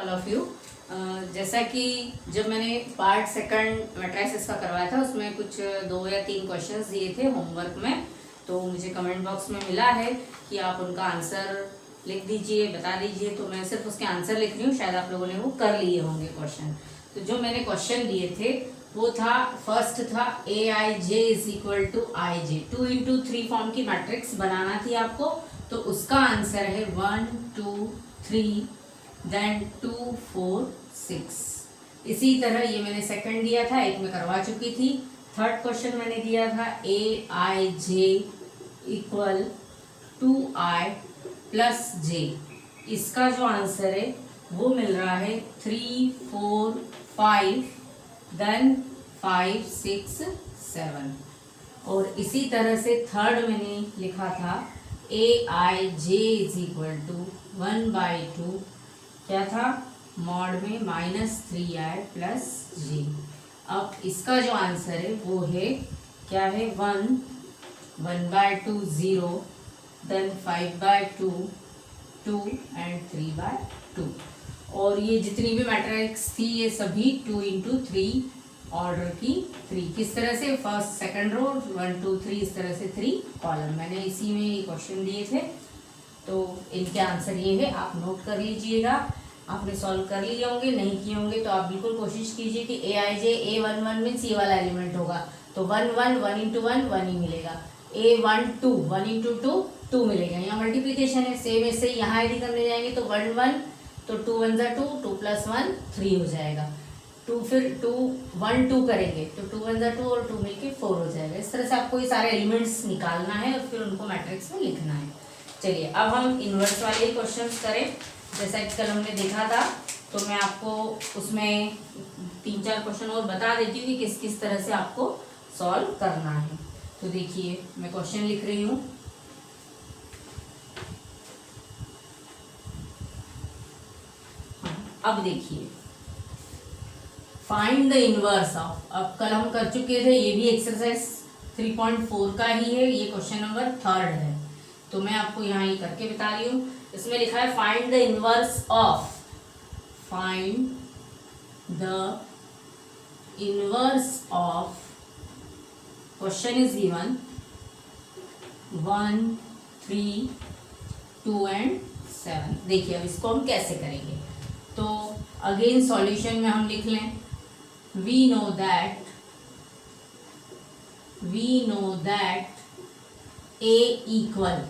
All of you. जैसा कि जब मैंने पार्ट सेकंड मैट्रिसेस का करवाया था उसमें कुछ 2 या 3 क्वेश्चंस दिए थे होमवर्क में, तो मुझे कमेंट बॉक्स में मिला है कि आप उनका आंसर लिख दीजिए, बता दीजिए। तो मैं सिर्फ उसके आंसर लिख रही हूँ, शायद आप लोगों ने वो कर लिए होंगे क्वेश्चन। तो जो मैंने क्वेश्चन दिए थे वो था, फर्स्ट था AIJ is equal to IJ, 2 into 3 form की मैट्रिक्स बनाना थी आपको। तो उसका आंसर है 1 2 3 देन 2 4 6। इसी तरह ये मैंने सेकंड दिया था, एक में करवा चुकी थी। थर्ड क्वेश्चन मैंने दिया था AIJ equal 2I plus J। इसका जो आंसर है वो मिल रहा है 3 4 5 देन 5 6 7। और इसी तरह से थर्ड मैंने लिखा था AIJ इज इक्वल टू 1/2, क्या था मॉड में -3I प्लस J। अब इसका जो आंसर है वो है क्या है 1 1/2 0 देन 5/2 2 एंड 3/2। और ये जितनी भी मैट्रिक्स थी ये सभी 2 into 3 ऑर्डर की 3। किस तरह से, फर्स्ट सेकंड रो 1 2 3 इस तरह से 3 कॉलम। मैंने इसी में ये क्वेश्चन दिए थे, तो इनके आंसर ये है, आप नोट कर लीजिएगा। आपने सॉल्व कर लिए होंगे, नहीं किए होंगे तो आप बिल्कुल कोशिश कीजिए कि AIJ A11 मीन्स ये वाला एलिमेंट होगा, तो 1 1 1 into 1 1 ही मिलेगा। A12 1 into 2 2 मिलेगा। यहाँ मल्टीप्लीकेशन है, सेम ऐसे यहाँ यदि करने जाएंगे तो 1 1 तो 2 1 2 2 + 1 3 हो जाएगा। 2 फिर 2 1 2 करेंगे तो 2 1 2 और 2 मिलके 4 हो जाएगा। इस तरह से आपको ये सारे एलिमेंट्स निकालना है और फिर उनको मैट्रिक्स में लिखना है। चलिए अब हम इन्वर्स वाले क्वेश्चंस करें। जैसा कि कल हमने देखा था, तो मैं आपको उसमें 3-4 क्वेश्चन और बता देती हूँ कि किस किस तरह से आपको सॉल्व करना है। तो देखिए मैं क्वेश्चन लिख रही हूँ। अब देखिए, फाइंड द इनवर्स ऑफ। अब कल हम कर चुके थे, ये भी एक्सरसाइज 3.4 का ही है, ये क्वेश्चन नंबर 3 है। तो मैं आपको यहाँ ये करके बता रही हूँ। इसमें लिखा है find the inverse of, find the inverse of, question is given 1 3 2 and 7। देखिए अब इसको हम कैसे करेंगे। तो अगेन सॉल्यूशन में हम लिख लें, we know that A equal,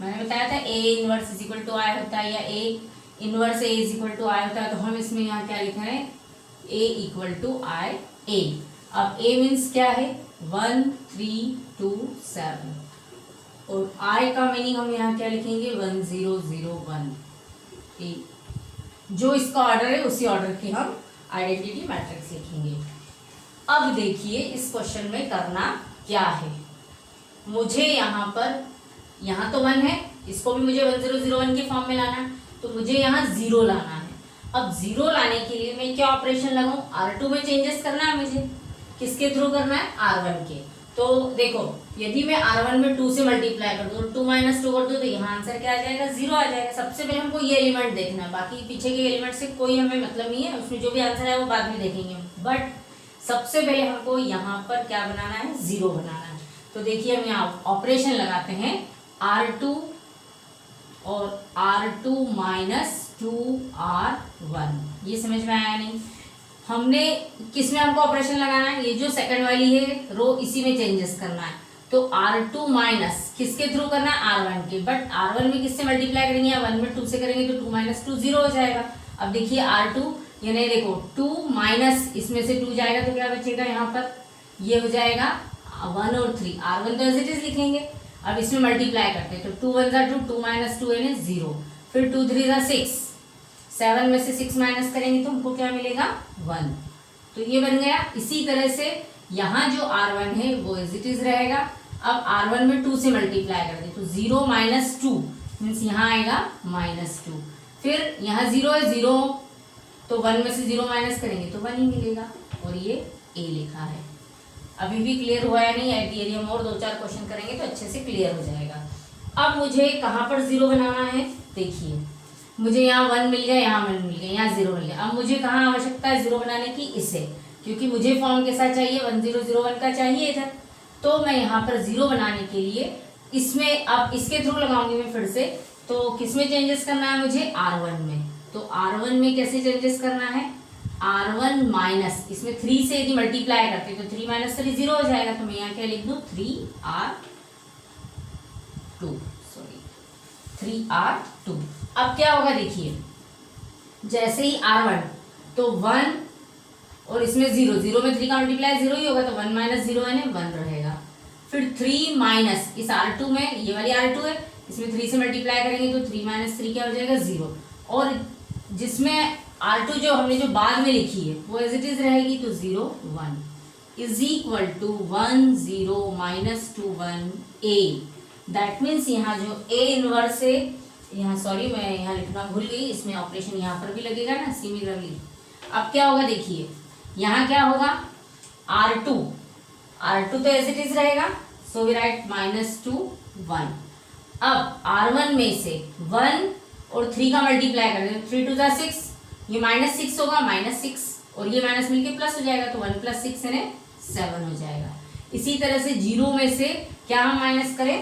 मैंने बताया था A inverse is equal to I होता है, या A inverse A is equal to I होता है। तो हम इसमें यहाँ क्या लिख रहे हैं, A equal to I A। अब A मीन्स क्या है 1 3 2 7, और I का मीनिंग हम यहाँ क्या लिखेंगे 1 0 0 1 A। जो इसका ऑर्डर है उसी ऑर्डर की हम आइडेंटिटी मैट्रिक्स लिखेंगे। अब देखिए इस क्वेश्चन में करना क्या है। मुझे यहाँ पर, यहाँ तो 1 है, इसको भी मुझे 1 0 0 1 के फॉर्म में लाना है, तो मुझे यहाँ 0 लाना है। अब 0 लाने के लिए मैं क्या ऑपरेशन लगाऊं, R2 में चेंजेस करना है मुझे। किसके थ्रू करना है, R1 के। तो देखो यदि मैं R1 में 2 से मल्टीप्लाई कर दूँ, 2 - 2 कर दूँ, तो यहाँ आंसर क्या आ जाएगा 0 आ जाएगा। सबसे पहले हमको ये एलिमेंट देखना है, बाकी पीछे के एलिमेंट से कोई हमें मतलब नहीं है, उसमें जो भी आंसर है वो बाद में देखेंगे। बट सबसे पहले हमको यहाँ पर क्या बनाना है, 0 बनाना है। तो देखिए हम यहाँ ऑपरेशन लगाते हैं, R2 और R2 - 2R1। ये समझ में आया नहीं। हमने किस में हमको ऑपरेशन लगाना है, ये जो सेकंड वाली है रो, इसी में चेंजेस करना है। तो R2 माइनस किसके थ्रू करना है, R1 के। बट R1 में किससे मल्टीप्लाई करेंगे, 1 में 2 से करेंगे, तो 2 - 2 0 हो जाएगा। अब देखिए R2 यानी देखो 2 माइनस इसमें से 2 जाएगा तो क्या बचेगा, यहाँ पर ये हो जाएगा 1 और 3। R1 तो एज इट इज लिखेंगे। अब इसमें मल्टीप्लाई करते हैं, तो 2 1 2 2 - 2 यानी 0, फिर 2 3 6, 7 में से 6 माइनस करेंगे तो हमको क्या मिलेगा 1। तो ये बन गया। इसी तरह से यहाँ जो R1 है वो एज इट इज रहेगा। अब R1 में 2 से मल्टीप्लाई कर दे, तो 0 - 2 मीन्स यहाँ आएगा -2। फिर यहाँ 0 है, 0 तो 1 में से 0 माइनस करेंगे तो 1 ही मिलेगा, और ये A लिखा है। अभी भी क्लियर हुआ है नहीं, यदि हम और 2-4 क्वेश्चन करेंगे तो अच्छे से क्लियर हो जाएगा। अब मुझे कहाँ पर 0 बनाना है, देखिए मुझे यहाँ 1 मिल गया, यहाँ 1 मिल गया, यहाँ 0 मिल गया। अब मुझे कहाँ आवश्यकता है 0 बनाने की, इसे, क्योंकि मुझे फॉर्म कैसा चाहिए 1001 का चाहिए इधर। तो मैं यहाँ पर 0 बनाने के लिए इसमें अब इसके थ्रू लगाऊंगी मैं फिर से। तो किसमें चेंजेस करना है मुझे, R1 में। तो R1 में कैसे चेंजेस करना है, R1 माइनस, इसमें 3 से यदि मल्टीप्लाई करते तो 3 माइनस 3 0 हो जाएगा। तो मैं यहाँ क्या लिख दूँ 3R2। अब क्या होगा देखिए, जैसे ही R1 तो 1 और इसमें 0 में 3 का मल्टीप्लाई 0 ही होगा, तो 1 माइनस 0 यानी 1 रहेगा। फिर 3 माइनस इस R2 में, ये वाली R2 है, इसमें 3 से मल्टीप्लाई करेंगे तो 3 माइनस 3 क्या हो जाएगा 0। और जिसमें R2 जो हमने जो बाद में लिखी है वो एज इट इज रहेगी, तो 0 1 is equal to 1 0 minus 2 1 A। That means यहाँ जो A इनवर्स है, यहाँ सॉरी मैं यहाँ लिखना भूल गई, इसमें ऑपरेशन यहाँ पर भी लगेगा ना सिमिलरली। अब क्या होगा देखिए, यहाँ क्या होगा R2 तो एज इट इज रहेगा, सो वी राइट -2 1। अब R1 में से 1 और 3 का मल्टीप्लाई कर दें, 3 2 जा 6, ये -6 होगा, -6 और ये माइनस मिलके प्लस हो जाएगा, तो 1 + 6 यानी 7 हो जाएगा। इसी तरह से 0 में से क्या हम माइनस करें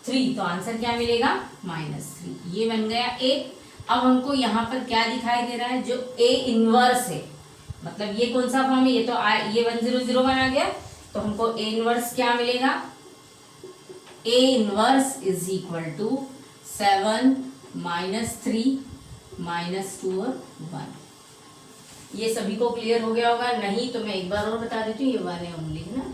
3, तो आंसर क्या मिलेगा -3। ये बन गया A। अब हमको यहाँ पर क्या दिखाई दे रहा है, जो A इनवर्स है, मतलब ये कौन सा फॉर्म है, ये तो ये 1001 आ गया, तो हमको A इनवर्स क्या मिलेगा, A inverse is equal to 7 -3 -2 और 1। ये सभी को क्लियर हो गया होगा, नहीं तो मैं एक बार और बता देती हूँ, ये 1 है ओनली है ना,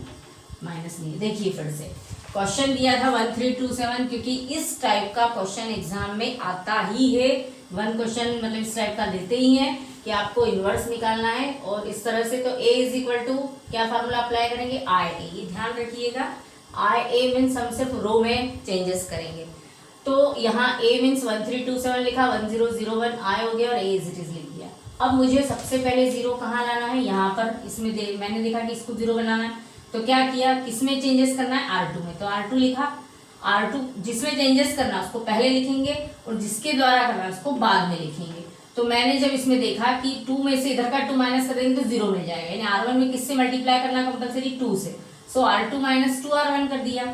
माइनस नहीं। देखिए फिर से क्वेश्चन दिया था 1327, क्योंकि इस टाइप का क्वेश्चन एग्जाम में आता ही है। 1 क्वेश्चन मतलब इस टाइप का देते ही हैं कि आपको इनवर्स निकालना है, और इस तरह से तो A इज इक्वल टू क्या फार्मूला अप्लाई करेंगे IA। ये ध्यान रखिएगा, IA मीन्स हम सिर्फ रो में चेंजेस करेंगे। तो यहाँ A मीन्स 1327 लिखा, 1001 I हो गया और A इज इट इज लिख दिया। अब मुझे सबसे पहले 0 कहाँ लाना है, यहाँ पर इसमें मैंने देखा कि इसको 0 बनाना है, तो क्या किया, किसमें चेंजेस करना है R2 में, तो R2 लिखा। R2 जिसमें चेंजेस करना उसको पहले लिखेंगे और जिसके द्वारा करना उसको बाद में लिखेंगे। तो मैंने जब इसमें देखा कि 2 में से इधर का 2 माइनस कर देंगे तो 0 मिल जाएगा, यानी R1 में किससे मल्टीप्लाई करना कंपल्सरी 2 से, सो R2 - 2 R1 कर दिया।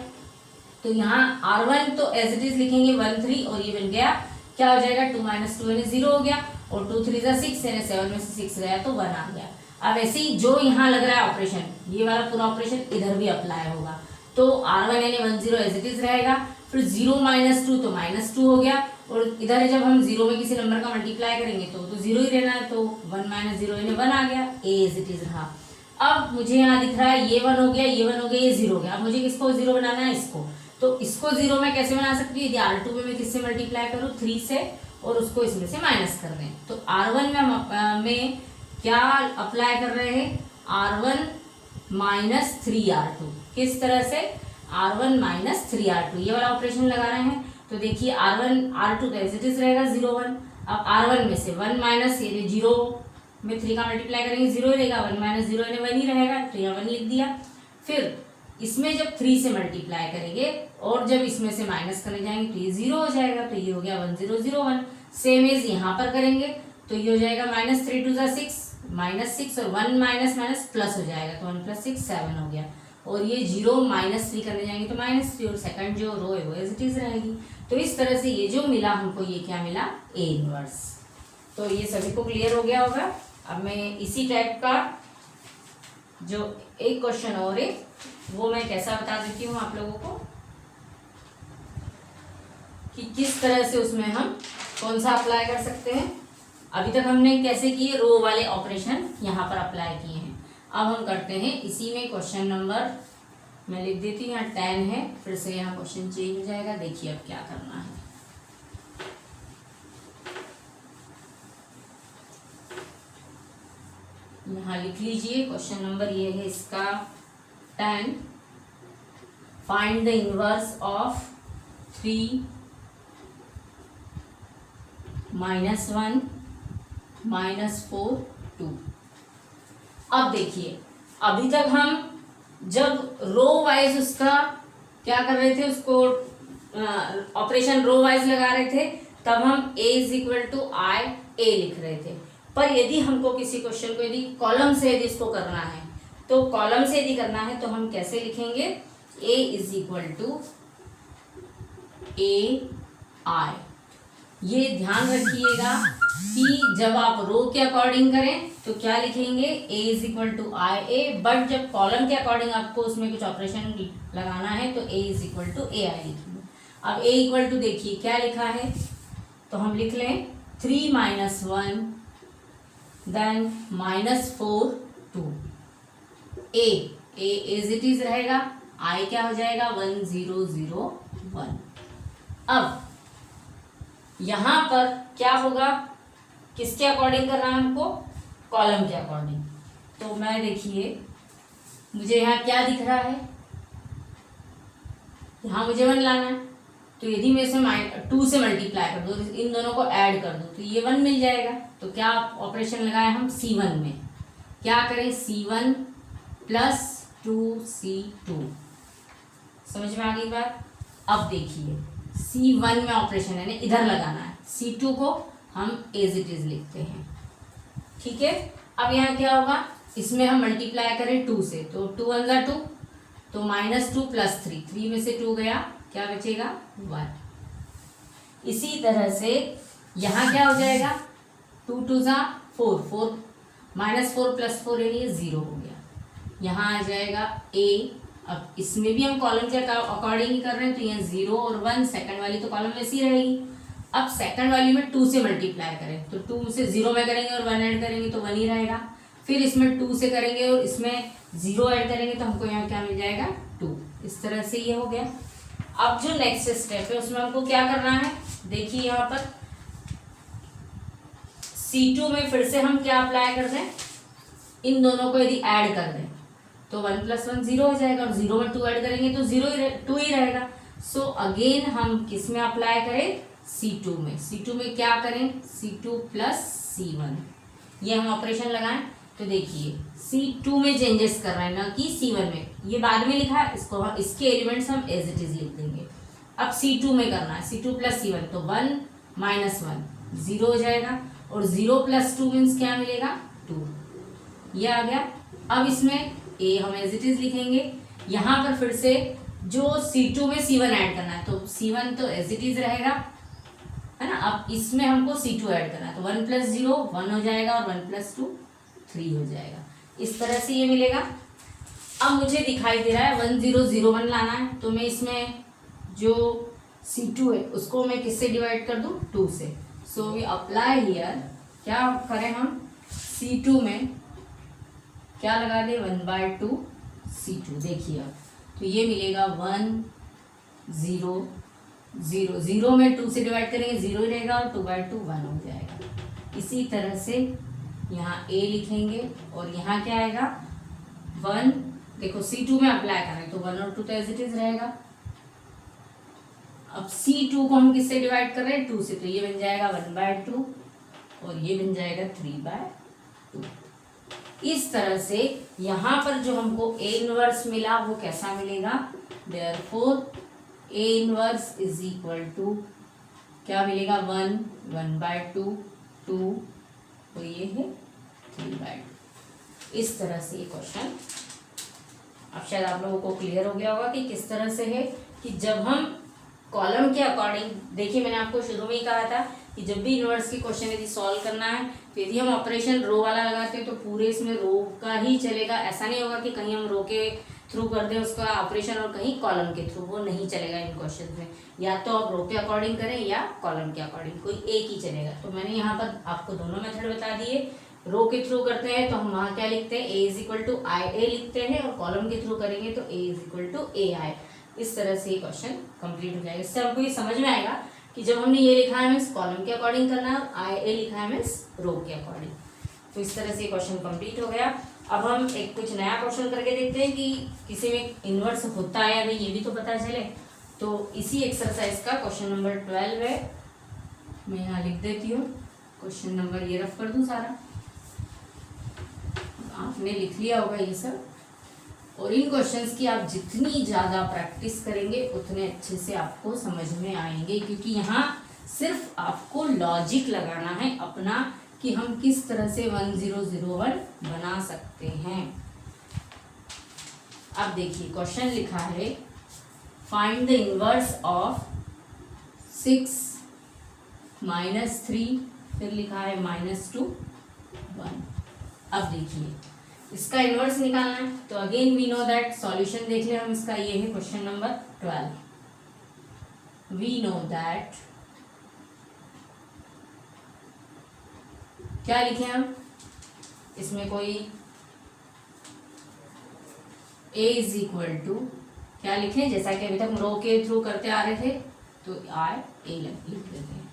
तो यहाँ R1 तो एज इट इज लिखेंगे 1 3, और ये बन गया क्या हो जाएगा 2 - 2 यानी 0 हो गया, और 2 3 जा 6 यानी 7 में से 6 गया तो 1 आ गया। अब ऐसे ही जो यहाँ लग रहा है ऑपरेशन, ये वाला पूरा ऑपरेशन इधर भी अप्लाई होगा, तो R1 यानी 1 0 एज इट इज रहेगा। फिर 0 - 2 तो -2 हो गया, और इधर जब हम 0 में किसी नंबर का मल्टीप्लाई करेंगे तो 0 ही रहना है, तो 1 - 0 यानी 1 आ गया, A एज इट इज रहा। अब मुझे यहाँ दिख रहा है ये 1 हो गया, ये 1 हो गया, ये 0 हो गया। अब मुझे किसको 0 बनाना है, इसको। तो इसको 0 में कैसे बना सकती हूँ, यदि R2 में मैं किससे मल्टीप्लाई करूँ 3 से, और उसको इसमें से माइनस कर दें, तो R1 में क्या अप्लाई कर रहे हैं, R1 - 3R2। किस तरह से, R1 - 3R2, ये वाला ऑपरेशन लगा रहे हैं। तो देखिए R1 R2 का एज इट इज रहेगा 0 1। अब R1 में से 1 माइनस, यानी 0 में 3 का मल्टीप्लाई करेंगे 0 ही रहेगा, 1 - 0 यानी 1 ही रहेगा, तो यहाँ 1 लिख दिया। फिर इसमें जब 3 से मल्टीप्लाई करेंगे और जब इसमें से माइनस करने जाएंगे तो ये 0 हो जाएगा, तो ये हो गया 1 0 0 1। सेम एज यहाँ पर करेंगे तो ये हो जाएगा -3 2 जा 6 -6, और 1 माइनस प्लस हो जाएगा, तो 1 + 6 7 हो गया। और ये 0 -3 करने जाएंगे तो -3, और सेकंड जो रो है वो एज इट इज रहेगी। तो इस तरह से ये जो मिला हमको, ये क्या मिला, A इनवर्स। तो ये सभी को क्लियर हो गया होगा। अब मैं इसी टाइप का जो एक क्वेश्चन और है वो मैं कैसा बता देती हूँ आप लोगों को, कि किस तरह से उसमें हम कौन सा अप्लाई कर सकते हैं। अभी तक हमने कैसे किए, रो वाले ऑपरेशन यहाँ पर अप्लाई किए हैं। अब हम करते हैं इसी में क्वेश्चन नंबर, मैं लिख देती हूँ, यहाँ 10 है, फिर से यहाँ क्वेश्चन चेंज हो जाएगा। देखिए अब क्या करना है, यहाँ लिख लीजिए क्वेश्चन नंबर, ये है इसका 10। Find the inverse of 3 - 1 -4 2। अब देखिए, अभी तक हम जब रो वाइज उसका क्या कर रहे थे, उसको ऑपरेशन रो वाइज लगा रहे थे, तब हम a is equal to I ए लिख रहे थे। पर यदि हमको किसी क्वेश्चन को यदि कॉलम से यदि इसको करना है, तो कॉलम से यदि करना है तो हम कैसे लिखेंगे, a is equal to A आई। ये ध्यान रखिएगा कि जब आप रो के अकॉर्डिंग करें तो क्या लिखेंगे, a is equal to I A, but जब कॉलम के अकॉर्डिंग आपको उसमें कुछ ऑपरेशन लगाना है तो a is equal to A I लिखेंगे। अब a इक्वल टू देखिए क्या लिखा है, तो हम लिख लें 3 minus 1 then -4 2। a as it is रहेगा, i क्या हो जाएगा 1 0 0 1। अब यहां पर क्या होगा, किसके अकॉर्डिंग करना है हमको, कॉलम के अकॉर्डिंग। तो मैं देखिए मुझे यहाँ क्या दिख रहा है, यहाँ मुझे 1 लाना है, तो यदि मैं इसे 2 से मल्टीप्लाई कर दूँ, इन दोनों को ऐड कर दूँ तो ये 1 मिल जाएगा। तो क्या ऑपरेशन लगाए हम C1 में, क्या करें C1 प्लस 2C2। समझ में आ गई बात। अब देखिए C1 में ऑपरेशन है इधर लगाना है, C2 को हम एज इट इज लिखते हैं, ठीक है। अब यहाँ क्या होगा, इसमें हम मल्टीप्लाई करें 2 से, तो 2 1 जा 2, तो -2 प्लस 3, 3 में से 2 गया, क्या बचेगा 1। इसी तरह से यहाँ क्या हो जाएगा, 2 2 जा 4, 4 -4 प्लस 4 यानी 0 हो गया। यहाँ आ जाएगा a। अब इसमें भी हम कॉलम के अकॉर्डिंग ही कर रहे हैं, तो यहाँ 0 और 1, सेकंड वाली तो कॉलम वैसी रहेगी। अब सेकंड वाली में 2 से मल्टीप्लाई करें, तो 2 से 0 में करेंगे और 1 ऐड करेंगे तो 1 ही रहेगा। फिर इसमें 2 से करेंगे और इसमें 0 ऐड करेंगे तो हमको यहाँ क्या मिल जाएगा 2। इस तरह से ये हो गया। अब जो नेक्स्ट स्टेप है उसमें हमको क्या करना है, देखिए यहाँ पर C2 में फिर से हम क्या अप्लाई कर दें, इन दोनों को यदि ऐड कर दें तो 1 + 1 0 हो जाएगा, और 0 में 2 ऐड करेंगे तो 2 ही रहेगा। सो अगेन हम किस में अप्लाई करें, C2 में। C2 में क्या करें, C2 प्लस C1, ये हम ऑपरेशन लगाएं तो देखिए C2 में चेंजेस कर रहे हैं, ना कि C1 में। ये बाद में लिखा है, इसको हम इसके एलिमेंट्स हम एज इट इज लिख देंगे। अब C2 में करना है, C2 प्लस C1, तो 1 - 1 0 हो जाएगा, और 0 + 2 मीन्स क्या मिलेगा 2, ये आ गया। अब इसमें a हम एज इट इज लिखेंगे। यहाँ पर फिर से जो C2 में C1 ऐड करना है, तो C1 तो एज इट इज रहेगा, है ना। अब इसमें हमको C2 ऐड करना है, तो 1 + 0 1 हो जाएगा, और 1 + 2 3 हो जाएगा। इस तरह से ये मिलेगा। अब मुझे दिखाई दे रहा है 1 0 0 1 लाना है, तो मैं इसमें जो C2 है उसको मैं किससे डिवाइड कर दूँ, 2 से। सो वी अप्लाई हियर, क्या करें हम, C2 में क्या लगा दे 1/2 C2। देखिए अब तो ये मिलेगा 1 0 0 0 में 2 से डिवाइड करेंगे 0 ही रहेगा, और 2/2 1 हो जाएगा। इसी तरह से यहाँ a लिखेंगे, और यहाँ क्या आएगा 1, देखो C2 में अप्लाई करें तो 1 और 2 तो एज इट इज रहेगा। अब C2 को हम किससे डिवाइड कर रहे हैं, 2 से, तो ये बन जाएगा 1/2, और ये बन जाएगा 3/2। इस तरह से यहाँ पर जो हमको A इनवर्स मिला वो कैसा मिलेगा, therefore A inverse is equal to क्या मिलेगा 1 1/2 2, तो ये है 3/2। इस तरह से ये क्वेश्चन, अब शायद आप लोगों को क्लियर हो गया होगा कि किस तरह से है कि जब हम कॉलम के अकॉर्डिंग, देखिए मैंने आपको शुरू में ही कहा था कि जब भी यूनिवर्स की क्वेश्चन यदि सॉल्व करना है तो यदि हम ऑपरेशन रो वाला लगाते हैं तो पूरे इसमें रो का ही चलेगा। ऐसा नहीं होगा कि कहीं हम रो के थ्रू कर दें उसका ऑपरेशन और कहीं कॉलम के थ्रू, वो नहीं चलेगा इन क्वेश्चन में। या तो आप रो के अकॉर्डिंग करें या कॉलम के अकॉर्डिंग, कोई एक ही चलेगा। तो मैंने यहाँ पर आपको दोनों मेथड बता दिए। रो के थ्रू करते हैं तो हम वहाँ क्या लिखते हैं, a = IA लिखते हैं, और कॉलम के थ्रू करेंगे तो a = AI। इस तरह से ये क्वेश्चन कंप्लीट हो जाएगा। इससे हमको ये समझ में आएगा कि जब हमने ये लिखा है मीन्स कॉलम के अकॉर्डिंग करना है, और IA लिखा है मीन्स रो के अकॉर्डिंग। तो इस तरह से क्वेश्चन कंप्लीट हो गया। अब हम एक कुछ नया क्वेश्चन करके देखते हैं कि किसी में इन्वर्स होता है या नहीं, ये भी तो पता चले। तो इसी एक्सरसाइज का क्वेश्चन नंबर 12 है, मैं यहाँ लिख देती हूँ। क्वेश्चन नंबर ये रफ कर दूँ सारा, आपने लिख लिया होगा ये सब। और इन क्वेश्चंस की आप जितनी ज़्यादा प्रैक्टिस करेंगे उतने अच्छे से आपको समझ में आएंगे, क्योंकि यहाँ सिर्फ आपको लॉजिक लगाना है अपना कि हम किस तरह से 1001 बना सकते हैं। अब देखिए क्वेश्चन लिखा है फाइंड द इनवर्स ऑफ 6 -3, फिर लिखा है -2 1। अब देखिए इसका इनवर्स निकालना है, तो again we know that solution देख ले हम इसका, ये है question number 12। We know that, क्या लिखे हम इसमें, कोई a इज इक्वल टू क्या लिखे, जैसा कि अभी तक रो के थ्रू करते आ रहे थे, तो आई ए लिख देते हैं।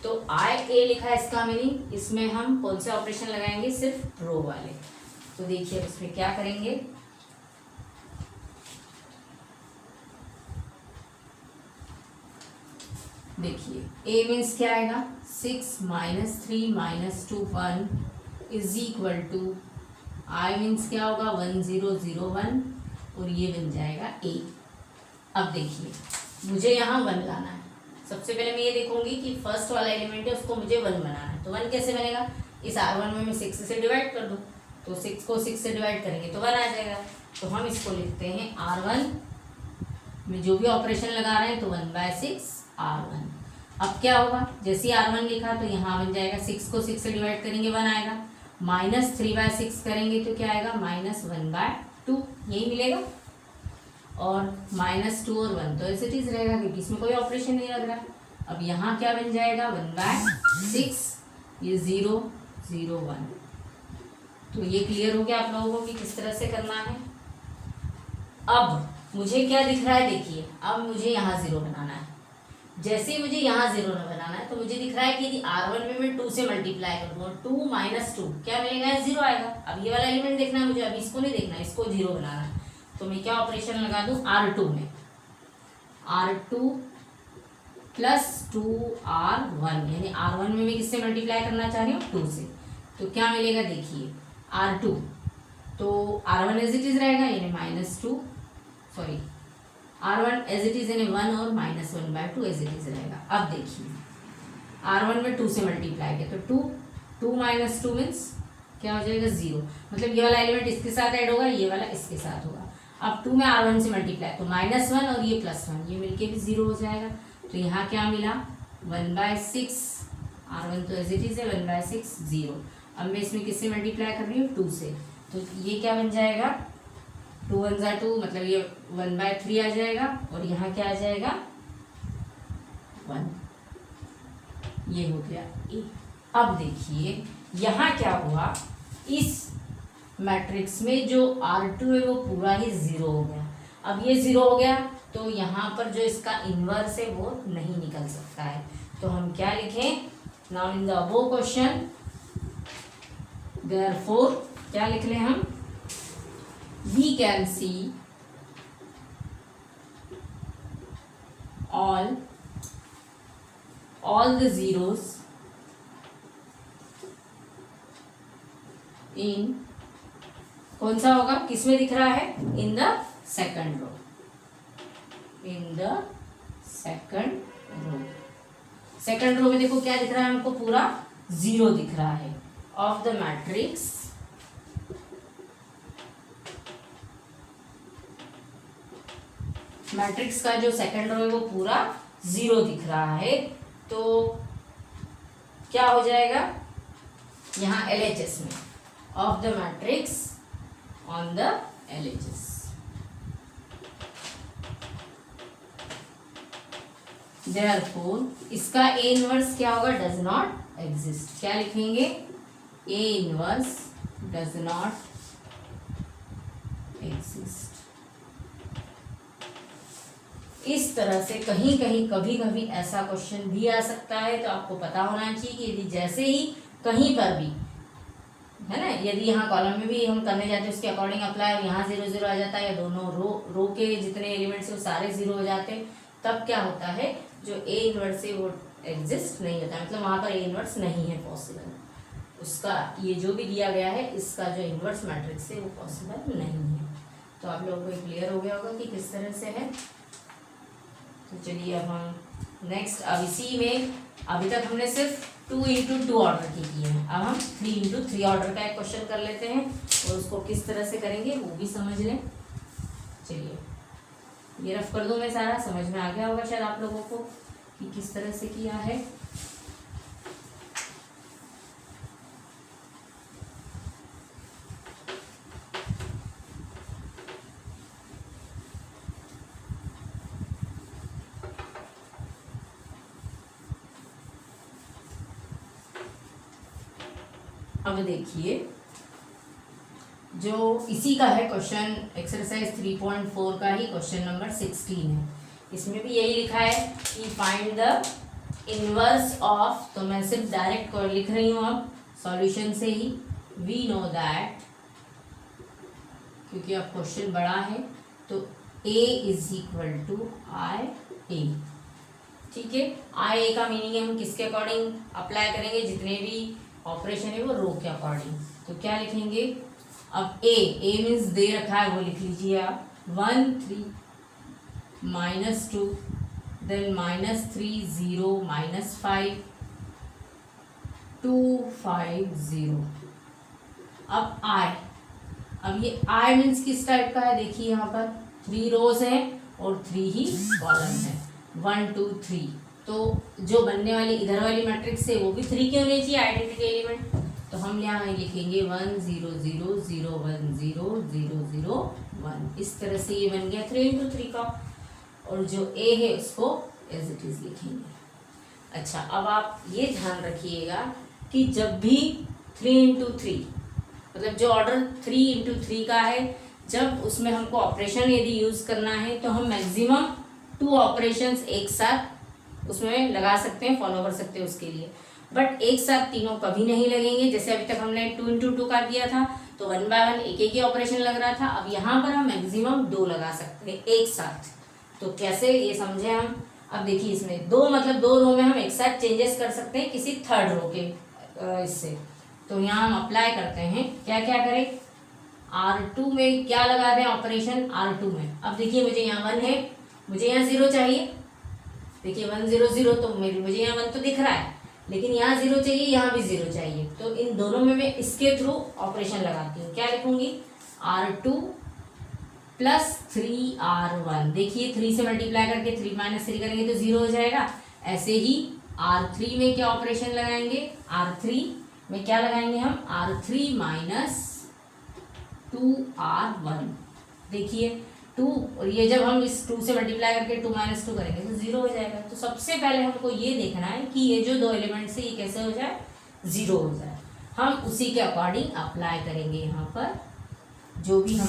तो आई ए लिखा है, इसका मीनिंग इसमें हम कौन से ऑपरेशन लगाएंगे, सिर्फ रो वाले। तो देखिए अब इसमें क्या करेंगे, देखिए a मीन्स क्या आएगा, 6 -3 -2 1 is equal to i means क्या होगा 1001 और ये बन जाएगा a। अब देखिए मुझे यहाँ 1 लाना है। सबसे पहले मैं ये देखूंगी कि फर्स्ट वाला एलिमेंट है उसको मुझे 1 बनाना है। तो 1 कैसे बनेगा, इस R1 में मैं 6 से डिवाइड कर दूँ, तो 6 को 6 से डिवाइड करेंगे तो 1 आ जाएगा। तो हम इसको लिखते हैं R1 में जो भी ऑपरेशन लगा रहे हैं तो 1/6 R1। अब क्या होगा, जैसे R1 लिखा तो यहाँ बन जाएगा 6 को 6 से डिवाइड करेंगे 1 आएगा, -3/6 करेंगे तो क्या आएगा -1/2, यही मिलेगा। और -2 और 1 तो ऐसे चीज रहेगा क्योंकि इसमें कोई ऑपरेशन नहीं लग रहा। अब यहाँ क्या बन जाएगा 1/6, ये 0 0 1। तो ये क्लियर हो गया आप लोगों को कि किस तरह से करना है। अब मुझे क्या दिख रहा है, देखिए अब मुझे यहाँ 0 बनाना है। जैसे ही मुझे यहाँ 0 बनाना है तो मुझे दिख रहा है कि यदि R1 में मैं 2 से मल्टीप्लाई करूँगा, 2 - 2 क्या मिलेगा, 0 आएगा। अब ये वाला एलिमेंट देखना है मुझे, अभी इसको नहीं देखना, इसको 0 बनाना है। तो मैं क्या ऑपरेशन लगा दूँ, R2 में R2 + 2R1, यानी R1 में मैं किससे मल्टीप्लाई करना चाह रही हूँ 2 से। तो क्या मिलेगा, देखिए R2 तो R1 एज इट इज रहेगा, यानी R1 एज इट इज यानी 1 और -1/2 एज इट इज रहेगा। अब देखिए R1 में 2 से मल्टीप्लाई किया तो 2 -2 मीन्स क्या हो जाएगा 0, मतलब ये वाला एलिमेंट इसके साथ ऐड होगा, ये वाला इसके साथ होगा। अब 2 में R1 से मल्टीप्लाई तो -1 और ये +1, ये मिलके भी 0 हो जाएगा। तो यहाँ क्या मिला 1/6, R1 तो एज इट इज है 1/6 0। अब मैं इसमें किससे मल्टीप्लाई कर रही हूँ 2 से, तो ये क्या बन जाएगा 2 1 × 2, मतलब ये 1/3 आ जाएगा और यहाँ क्या आ जाएगा 1, ये हो गया ए। अब देखिए यहाँ क्या हुआ, इस मैट्रिक्स में जो R2 है वो पूरा ही 0 हो गया। अब ये 0 हो गया तो यहाँ पर जो इसका इन्वर्स है वो नहीं निकल सकता है। तो हम क्या लिखें, now in the above question therefore क्या लिख लें हम, we can see all the zeros in, कौन सा होगा, किस में दिख रहा है, in the second row, in the second row. Second row में देखो क्या दिख रहा है हमको, पूरा 0 दिख रहा है ऑफ द मैट्रिक्स मैट्रिक्स का जो सेकंड रो है वो पूरा 0 दिख रहा है। तो क्या हो जाएगा यहाँ LHS में, of the matrix on the LHS। Therefore इसका A इनवर्स क्या होगा, डज नॉट एग्जिस्ट। क्या लिखेंगे, A inverse does not exist. इस तरह से कहीं कहीं कभी कभी ऐसा क्वेश्चन भी आ सकता है। तो आपको पता होना चाहिए कि यदि जैसे ही कहीं पर भी है ना, यदि यहाँ कॉलम में भी हम करने जाते हैं उसके अकॉर्डिंग अप्लाई और यहाँ 0 0 आ जाता है, या दोनों रो के जितने एलिमेंट्स हैं वो सारे 0 हो जाते हैं, तब क्या होता है जो A इनवर्स है वो एग्जिस्ट नहीं होता, मतलब वहाँ पर A इनवर्स नहीं है पॉसिबल। उसका ये जो भी दिया गया है इसका जो इनवर्स मैट्रिक्स है वो पॉसिबल नहीं है। तो आप लोगों को क्लियर हो गया होगा कि किस तरह से है। तो चलिए अब हम नेक्स्ट, अब इसी में अभी तक हमने सिर्फ 2 इंटू 2 ऑर्डर की है, अब हम 3 इंटू 3 ऑर्डर का एक क्वेश्चन कर लेते हैं और उसको किस तरह से करेंगे वो भी समझ लें। चलिए ये रफ कर दूं मैं, सारा समझ में आ गया होगा शायद आप लोगों को कि किस तरह से किया है। अब देखिए जो इसी का है क्वेश्चन एक्सरसाइज 3.4 का ही क्वेश्चन नंबर 16 है। इसमें भी यही लिखा है कि फाइंड द इनवर्स ऑफ, तो मैं सिर्फ डायरेक्ट लिख रही हूँ अब सॉल्यूशन से ही। वी नो दैट, क्योंकि अब क्वेश्चन बड़ा है तो A is equal to I ए। ठीक है, आई ए का मीनिंग है हम किसके अकॉर्डिंग अप्लाई करेंगे, जितने भी ऑपरेशन है वो रो के अकॉर्डिंग। तो क्या लिखेंगे, अब ए मीन्स दे रखा है वो लिख लीजिए आप, 1 3 -2 देन -3 0 -5 2 5 0। अब आई, अब ये आई मीन्स किस टाइप का है, देखिए यहाँ पर 3 रोज हैं और 3 ही कॉलम है, 1 2 3। तो जो बनने वाली इधर वाली मैट्रिक्स है वो भी 3 की होनी चाहिए आइडेंटिटी एलिमेंट। तो हम यहाँ लिखेंगे 1 0 0 0 1 0 0 0 1। इस तरह से ये बन गया 3 इंटू 3 का, और जो ए है उसको एज इट इज लिखेंगे। अच्छा, अब आप ये ध्यान रखिएगा कि जब भी 3 इंटू 3, मतलब जो ऑर्डर 3 इंटू 3 का है, जब उसमें हमको ऑपरेशन यदि यूज करना है तो हम मैक्सिमम 2 ऑपरेशंस एक साथ उसमें लगा सकते हैं, फॉलो कर सकते हैं उसके लिए। बट एक साथ तीनों कभी नहीं लगेंगे। जैसे अभी तक हमने 2 इंटू 2 का किया था तो 1 बाय 1 एक ही ऑपरेशन लग रहा था। अब यहाँ पर हम मैक्सिमम 2 लगा सकते हैं एक साथ। तो कैसे ये समझे हम, अब देखिए इसमें 2 मतलब 2 रो में हम एक साथ चेंजेस कर सकते हैं किसी थर्ड रो के इससे। तो यहाँ हम अप्लाई करते हैं, क्या क्या करें, R2 में क्या लगा दें ऑपरेशन, R2 में। अब देखिए मुझे यहाँ 1 है, मुझे यहाँ 0 चाहिए। देखिए 1 0 0, तो मुझे यहाँ 1 तो दिख रहा है, लेकिन यहाँ 0 चाहिए, यहाँ भी 0 चाहिए। तो इन दोनों में मैं इसके थ्रू ऑपरेशन लगाती हूँ। क्या लिखूंगी, R2 प्लस 3R1। देखिए 3 से मल्टीप्लाई करके 3 माइनस 3 करेंगे तो 0 हो जाएगा। ऐसे ही R3 में क्या ऑपरेशन लगाएंगे, R3 में क्या लगाएंगे हम, R3 माइनस 2R1। देखिए 2, और ये जब हम इस 2 से मल्टीप्लाई करके 2 माइनस 2 करेंगे तो 0 हो जाएगा। तो सबसे पहले हमको ये देखना है कि ये जो 2 एलिमेंट्स है ये कैसे हो जाए, 0 हो जाए। हम उसी के अकॉर्डिंग अप्लाई करेंगे यहाँ पर जो भी हम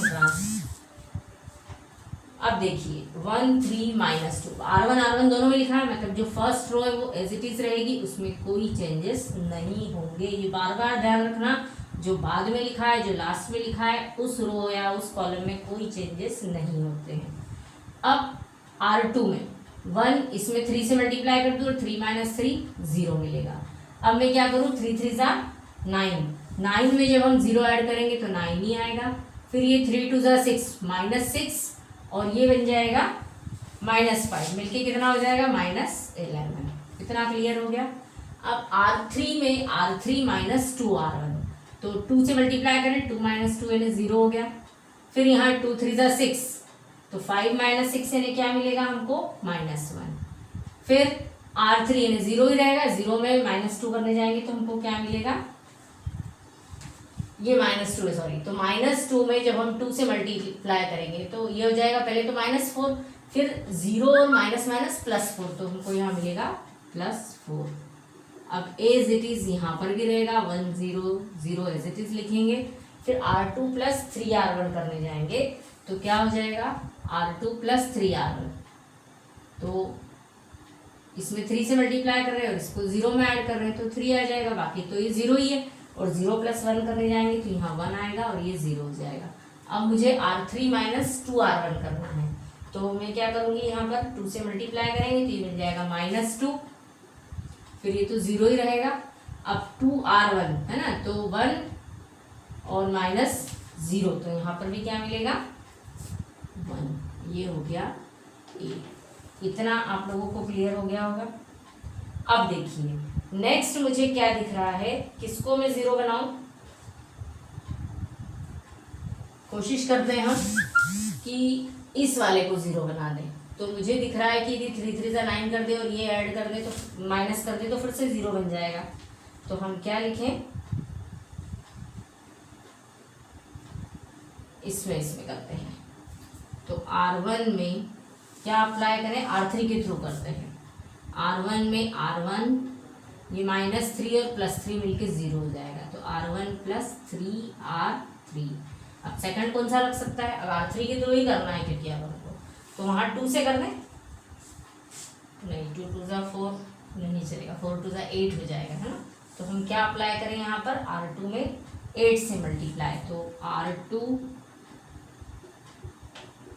अब देखिए 1 3 माइनस 2, R1 दोनों में लिखा है, मतलब जो फर्स्ट रो है वो एज इट इज रहेगी, उसमें कोई चेंजेस नहीं होंगे। ये बार बार ध्यान रखना, जो बाद में लिखा है, जो लास्ट में लिखा है, उस रो या उस कॉलम में कोई चेंजेस नहीं होते हैं। अब R2 में 1, इसमें 3 से मल्टीप्लाई कर दूँ, 3 माइनस 3 0 मिलेगा। अब मैं क्या करूँ, 3 3 जा 9, 9 में जब हम 0 ऐड करेंगे तो 9 ही आएगा। फिर ये 3 2 जा 6 माइनस 6, और ये बन जाएगा -5, मिलके कितना हो जाएगा, -11। इतना क्लियर हो गया। अब R3 में R3 माइनस 2R1, तो 2 से मल्टीप्लाई करें, 2 माइनस 2 यानी 0 हो गया। फिर यहाँ 2 3 जा 6, तो 5 माइनस 6 यानी क्या मिलेगा हमको, -1। फिर R3 यानी 0 ही रहेगा, 0 में -2 करने जाएंगे तो हमको क्या मिलेगा, ये -2 है, सॉरी। तो -2 में जब हम 2 से मल्टीप्लाई करेंगे तो ये हो जाएगा, पहले तो -4, फिर 0 और माइनस माइनस +4, तो हमको यहाँ मिलेगा +4। अब एज इट इज यहाँ पर भी रहेगा, 1 0 0 एज इट इज लिखेंगे। फिर R2 प्लस 3R1 करने जाएंगे तो क्या हो जाएगा, R2 प्लस 3R1। तो इसमें 3 से मल्टीप्लाई कर रहे हैं और इसको 0 में ऐड कर रहे हैं तो 3 आ जाएगा, बाकी तो ये 0 ही है। और 0 प्लस 1 करने जाएंगे तो यहाँ 1 आएगा और ये 0 हो जाएगा। अब मुझे R3 माइनस 2R1 करना है, तो मैं क्या करूँगी, यहाँ पर 2 से मल्टीप्लाई करेंगे तो ये मिल जाएगा -2, फिर ये तो 0 ही रहेगा। अब 2R1 है ना, तो 1 और -0, तो यहाँ पर भी क्या मिलेगा, 1। ये हो गया ए। इतना आप लोगों को क्लियर हो गया होगा। अब देखिए नेक्स्ट मुझे क्या दिख रहा है, किसको मैं 0 बनाऊं, कोशिश करते हैं हम कि इस वाले को 0 बना दें। तो मुझे दिख रहा है कि यदि 3 3 9 कर दे और ये ऐड कर दे तो माइनस कर दे तो फिर से 0 बन जाएगा। तो हम क्या लिखें, इसमें करते हैं। तो R1 में क्या अप्लाई करें, R3 के थ्रू करते हैं। R1 में R1 ये -3 और +3 मिलके 0 हो जाएगा। तो R1 + 3R3। अब सेकंड कौन सा लग सकता है, अब R3 के थ्रू ही करना है क्योंकि अब हमको, तो वहाँ 2 से कर दें, नहीं 2 2 ज़ा 4 नहीं चलेगा, 4 2 ज़ा 8 हो जाएगा, है ना। तो हम क्या अप्लाई करें यहाँ पर, R2 में 8 से मल्टीप्लाई, तो R2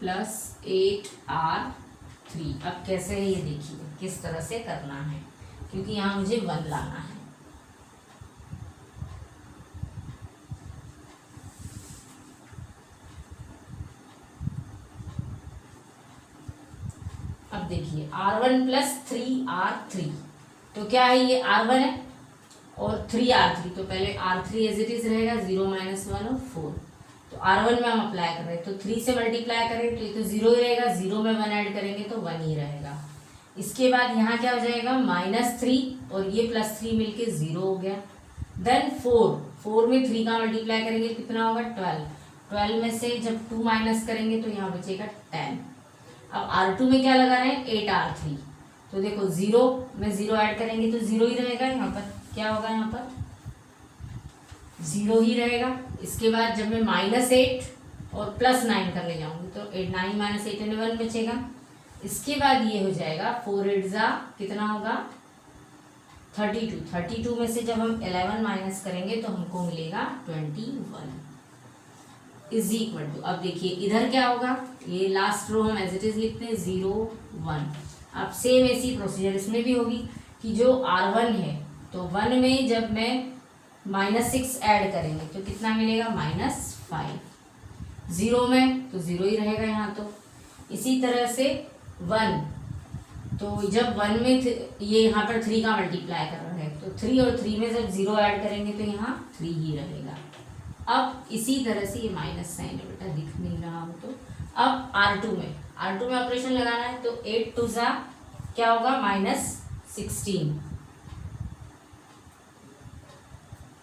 + 8R3। अब कैसे है ये देखिए, किस तरह से करना है, क्योंकि यहाँ मुझे 1 लाना है। अब देखिए R1 + 3R3, तो क्या है ये R1 है और 3R3, तो पहले R3 एज इट इज रहेगा, 0 - 1 और 4। तो R1 में हम अप्लाई कर रहे हैं, तो 3 से मल्टीप्लाई करें तो ये तो 0 ही रहेगा, 0 में 1 ऐड करेंगे तो 1 ही रहेगा। इसके बाद यहाँ क्या हो जाएगा, -3 और ये +3 मिलके 0 हो गया। देन 4 में 3 का मल्टीप्लाई करेंगे कितना होगा, 12 में से जब 2 माइनस करेंगे तो यहाँ बचेगा 10। अब R2 में क्या लगा रहे हैं, 8R3, तो देखो 0 में 0 ऐड करेंगे तो 0 ही रहेगा। यहाँ पर क्या होगा, यहाँ पर 0 ही रहेगा। इसके बाद जब मैं -8 और +9 करने जाऊंगी तो 9 - 8 1 बचेगा। इसके बाद ये हो जाएगा 4 8 ज़ा कितना होगा, 32 में से जब हम 11 माइनस करेंगे तो हमको मिलेगा 21 इज इक्वल टू, अब देखिए इधर क्या होगा, ये लास्ट रो हम एज इट इज लिखते हैं 0 1। अब सेम ऐसी प्रोसीजर इसमें भी होगी कि जो R1 है तो 1 में जब मैं -6 ऐड करेंगे तो कितना मिलेगा, -5। 0 में तो 0 ही रहेगा यहाँ। तो इसी तरह से 1, तो जब 1 में ये यहाँ पर 3 का मल्टीप्लाई कर रहा है तो 3 और 3 में जब 0 ऐड करेंगे तो यहाँ 3 ही रहेगा। अब इसी तरह से ये माइनस साइन है बेटा, दिख नहीं रहा हो तो अब R2 में ऑपरेशन लगाना है, तो 8 2 ज़ा क्या होगा, -16,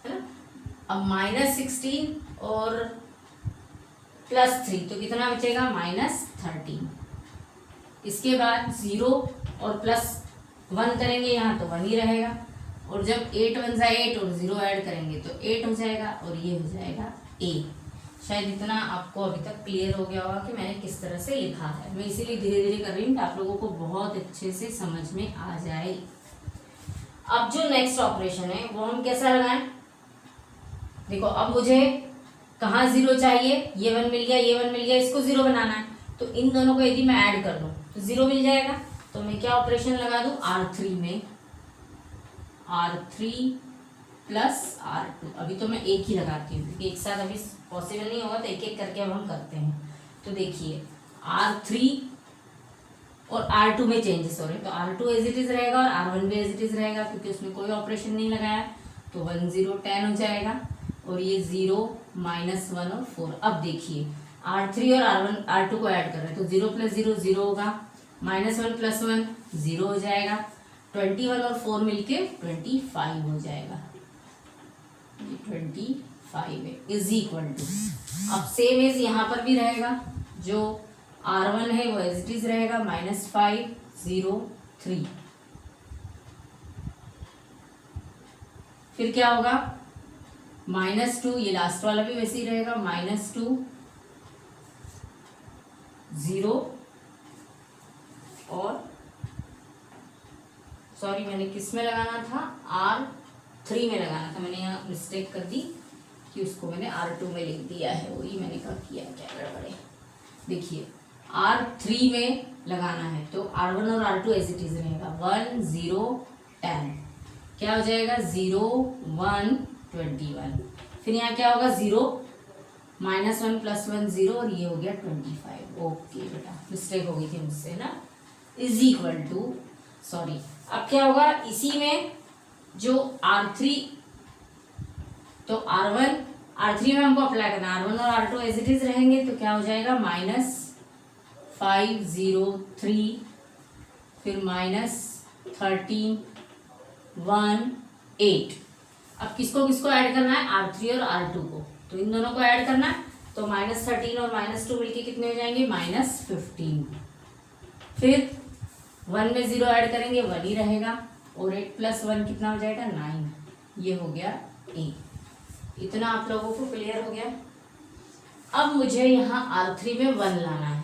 है ना। अब -16 और +3 तो कितना बचेगा, -13। इसके बाद 0 और +1 करेंगे यहाँ तो 1 ही रहेगा, और जब 8 1 ज़ा 8 और 0 ऐड करेंगे तो 8 हो जाएगा और ये हो जाएगा A। शायद इतना आपको अभी तक क्लियर हो गया होगा कि मैंने किस तरह से लिखा है। मैं इसीलिए धीरे धीरे कर रही हूँ कि आप लोगों को बहुत अच्छे से समझ में आ जाए। अब जो नेक्स्ट ऑपरेशन है वो हम कैसा लगाएं, देखो अब मुझे कहाँ 0 चाहिए, ये 1 मिल गया, ये 1 मिल गया, इसको 0 बनाना है। तो इन दोनों को यदि मैं ऐड कर दूँ तो 0 मिल जाएगा। तो मैं क्या ऑपरेशन लगा दूँ, R3 में R3 + R2। अभी तो मैं एक ही लगाती हूँ क्योंकि एक साथ अभी पॉसिबल नहीं होगा, तो एक एक करके अब हम करते हैं। तो देखिए R3 और R2 में चेंजेस हो रहे हैं, तो R2 एज इट इज रहेगा और R1 भी एज इट इज रहेगा क्योंकि उसमें कोई ऑपरेशन नहीं लगाया। तो 1 0 10 हो जाएगा और ये 0 -1 और 4। अब देखिए R3 और R2 को ऐड कर रहे हैं तो 0 + 0 0 होगा, -1 + 1 0 हो जाएगा, 21 और 4 मिलके 25 हो जाएगा। 25 है इज इक्वल टू, अब सेम एज यहाँ पर भी रहेगा, जो R1 है वो एज इट इज रहेगा, -5 0 3। फिर क्या होगा, -2, ये लास्ट वाला भी वैसे ही रहेगा, -2 0 और सॉरी मैंने किस में लगाना था, R3 में लगाना था, मैंने यहाँ मिस्टेक कर दी कि उसको मैंने R2 में लिख दिया है, वही मैंने कहा किया क्या गड़बड़े। देखिए R3 में लगाना है तो R1 और R2 एज इट इज रहेगा, 1 0 10 क्या हो जाएगा, 0 1 21। फिर यहाँ क्या होगा, 0 -1 + 1 0 और ये हो गया 25। ओके बेटा मिस्टेक हो गई थी मुझसे ना, इज इक्वल टू, सॉरी अब क्या होगा इसी में जो R3, तो R3 में हमको अप्लाई करना है, R1 और R2 एज इट इज रहेंगे, तो क्या हो जाएगा -503, फिर -1318। अब किसको किसको ऐड करना है, R3 और R2 को, तो इन दोनों को ऐड करना है, तो -13 और -2 मिलके कितने हो जाएंगे -15। फिर 1 में 0 ऐड करेंगे 1 ही रहेगा, और 8 + 1 कितना हो जाएगा 9। ये हो गया A। इतना आप लोगों को क्लियर हो गया। अब मुझे यहाँ R3 में 1 लाना है,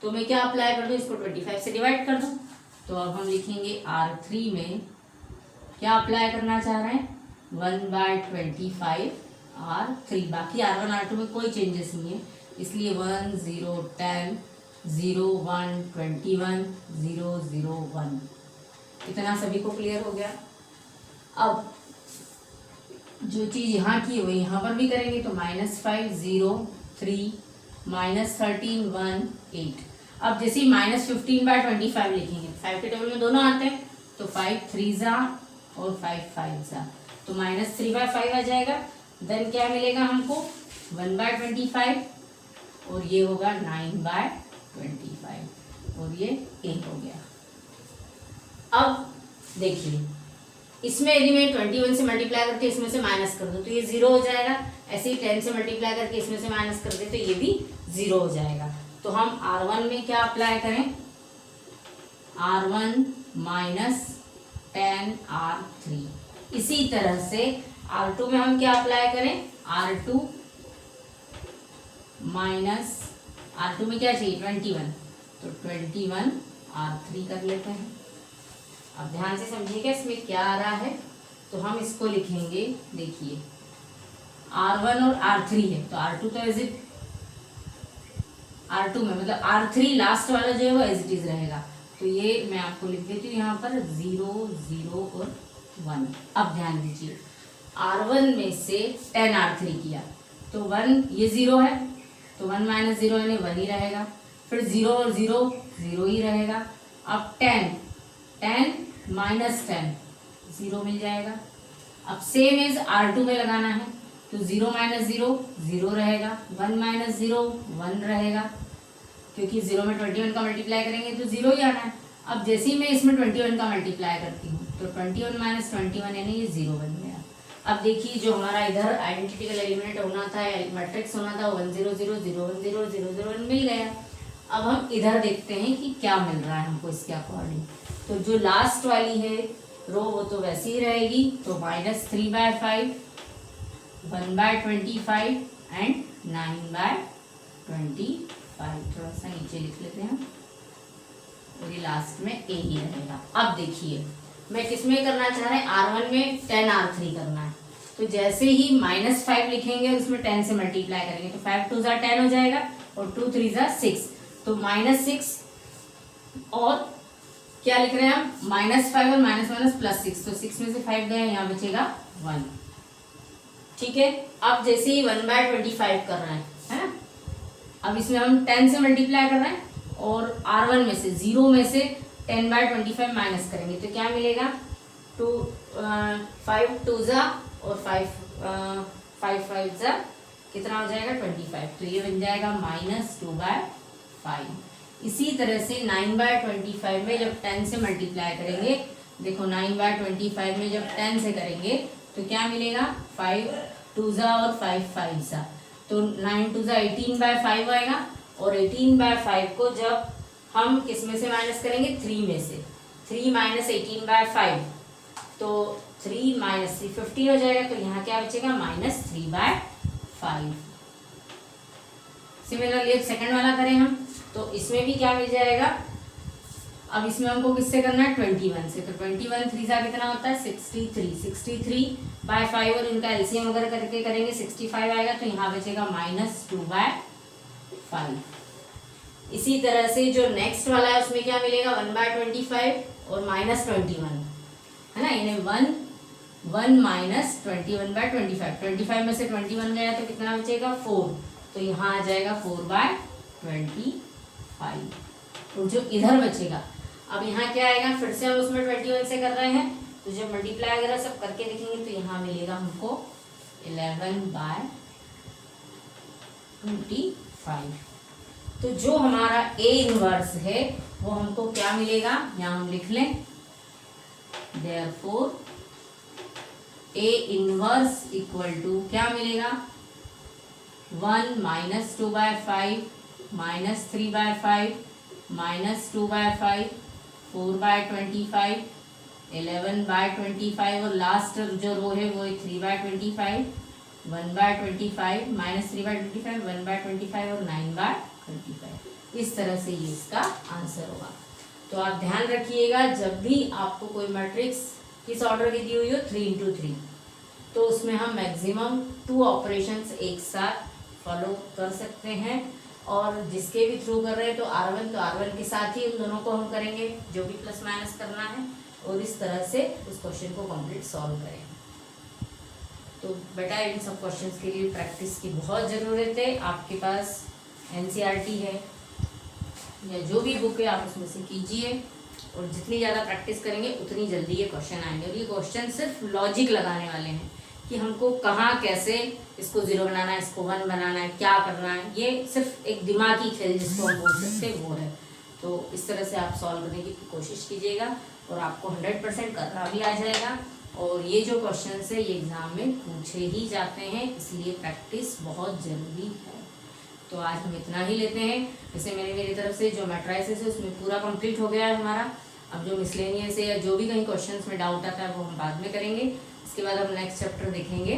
तो मैं क्या अप्लाई कर दूँ, इसको 25 से डिवाइड कर दूँ। तो अब हम लिखेंगे R3 में क्या अप्लाई करना चाह रहे हैं, 1/25 R3। बाकी R1 R2 में कोई चेंजेस नहीं है, इसलिए 1 0 10 0 1 21 0 0 1। इतना सभी को क्लियर हो गया। अब जो चीज़ यहाँ की हुई यहाँ पर भी करेंगे, तो -503 -13 1 8। अब जैसे ही -15/25 लिखेंगे, 5 के टेबल में दोनों आते हैं, तो 5 3 और 5 5 तो -3/5 आ जाएगा। देन क्या मिलेगा हमको 1/25, और ये होगा 9/25, और ये A हो गया। अब देखिए इसमें यदि मैं 21 से मल्टीप्लाई करके इसमें से माइनस कर दूं तो ये 0 हो जाएगा। ऐसे ही 10 से मल्टीप्लाई करके इसमें से माइनस कर दे तो ये भी 0 हो जाएगा। तो हम R1 में क्या अप्लाई करें, R1 - 10 R3। इसी तरह से R2 में हम क्या अप्लाई करें, R2 में क्या चाहिए 21, तो 21 R3 कर लेते हैं। अब ध्यान से समझिएगा इसमें क्या आ रहा है, तो हम इसको लिखेंगे, देखिए R1 और R3 है, तो R2 तो एज इट R2 में मतलब R3 लास्ट वाला जो है वो एज इट इज रहेगा। तो ये मैं आपको लिख देती हूँ यहाँ पर 0 0 और 1। अब ध्यान दीजिए R1 में से 10 R3 किया तो 1 ये 0 है, तो 1 - 0 यानी 1 ही रहेगा। फिर 0 और 0 0 ही रहेगा। अब 10 -10 0 मिल जाएगा। अब सेम इज R2 में लगाना है, तो 0 - 0 0 रहेगा, 1 - 0 1 रहेगा, क्योंकि 0 में 21 का मल्टीप्लाई करेंगे तो 0 ही आना है। अब जैसे ही मैं इसमें 21 का मल्टीप्लाई करती हूँ तो 21 - 21 यानी ये 0 बन गया। अब देखिए जो हमारा इधर आइडेंटिकल एलिमेंट होना था, मैट्रिक्स होना था, 1 0 0 0 1 0 0 0 1 मिल गया। अब हम इधर देखते हैं कि क्या मिल रहा है हमको इसके अकॉर्डिंग। तो जो लास्ट वाली है रो वो तो वैसी ही रहेगी, तो -3/5 1/25 एंड 9/25। थोड़ा सा नीचे लिख लेते हैं और ये लास्ट में A ही रहेगा। अब देखिए मैं किसमें करना चाह रहे हैं, R1 में 10 R3 करना है। तो जैसे ही -5 लिखेंगे और उसमें 10 से मल्टीप्लाई करेंगे तो 5 2 10 हो जाएगा और 2 3 6, तो -6 और क्या लिख रहे हैं हम, -5 और माइनस +6, तो 6 में से 5 गए, यहाँ बचेगा 1। ठीक है। अब जैसे ही 1/25 कर रहे हैं, है ना, अब इसमें हम 10 से मल्टीप्लाई कर रहे हैं और R1 में से 0 में से 10/25 माइनस करेंगे तो क्या मिलेगा, 5 2 और 5 5 कितना हो जाएगा 25, तो ये बन जाएगा -2/5। इसी तरह से 9/25 में जब 10 से मल्टीप्लाई करेंगे, देखो 9/25 में जब 10 से करेंगे तो क्या मिलेगा, 5 2 और 5 5, तो 9 2 18/5 आएगा। और 18/5 को जब हम किस में से माइनस करेंगे, 3 में से, 3 - 18/5, तो 3 - 3 15 हो जाएगा, तो यहाँ क्या बचेगा -3/5। सिमिलरली एक सेकंड वाला करें हम, तो इसमें भी क्या मिल जाएगा, अब इसमें हमको किससे करना है 21 से, तो 21 3 कितना होता है 63, 63/5 और इनका एलसीएम वगैरह करके करेंगे 65 आएगा, तो यहाँ बचेगा -2/5। इसी तरह से जो नेक्स्ट वाला है उसमें क्या मिलेगा 1/25 और -21, है ना, यानी 1 -21/25, 25 में से 21 गया तो कितना बचेगा 4, तो यहाँ आ जाएगा 4/25। तो जो इधर बचेगा, अब यहाँ क्या आएगा, फिर से हम उसमें 21 से कर रहे हैं, तो जब मल्टीप्लाई वगैरह सब करके देखेंगे तो यहाँ मिलेगा हमको 11/25। तो जो हमारा ए इनवर्स है वो हमको क्या मिलेगा, यहाँ हम लिख लें, therefore A inverse equal to क्या मिलेगा, 1 - 2/5 - 3/5 - 2/5 4/25 11/25 और लास्ट जो रो है वो 3/25 1/25 - 3/25 1/25 और 9/25। इस तरह से ये इसका आंसर होगा। तो आप ध्यान रखिएगा, जब भी आपको कोई मैट्रिक्स किस ऑर्डर की दी हुई हो 3x3, तो उसमें हम मैक्सिमम 2 ऑपरेशंस एक साथ फॉलो कर सकते हैं, और जिसके भी थ्रू कर रहे हैं तो R1 के साथ ही उन दोनों को हम करेंगे जो भी प्लस माइनस करना है, और इस तरह से उस क्वेश्चन को कंप्लीट सॉल्व करें। तो बेटा इन सब क्वेश्चंस के लिए प्रैक्टिस की बहुत ज़रूरत है। आपके पास NCERT है या जो भी बुक है आप उसमें से कीजिए, और जितनी ज़्यादा प्रैक्टिस करेंगे उतनी जल्दी ये क्वेश्चन आएंगे। और ये क्वेश्चन सिर्फ लॉजिक लगाने वाले हैं कि हमको कहाँ कैसे इसको 0 बनाना है, इसको 1 बनाना है, क्या करना है। ये सिर्फ एक दिमागी खेल जिसको हम बोल सकते हैं वो है। तो इस तरह से आप सॉल्व करने की कोशिश कीजिएगा और आपको 100% करना भी आ जाएगा। और ये जो क्वेश्चन है ये एग्ज़ाम में पूछे ही जाते हैं, इसलिए प्रैक्टिस बहुत ज़रूरी है। तो आज हम इतना ही लेते हैं। जैसे मेरी तरफ से जो मैट्राइसिस है उसमें पूरा कंप्लीट हो गया है हमारा। अब जो मिसलेनियस है या जो भी कहीं क्वेश्चंस में डाउट आता है वो हम बाद में करेंगे। इसके बाद हम नेक्स्ट चैप्टर देखेंगे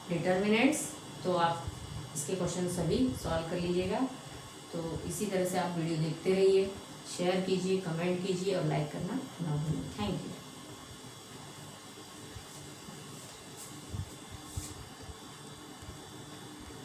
डिटर्मिनेंट्स। तो आप इसके क्वेश्चन सभी सॉल्व कर लीजिएगा। तो इसी तरह से आप वीडियो देखते रहिए, शेयर कीजिए, कमेंट कीजिए और लाइक करना ना भूलें। Thank you.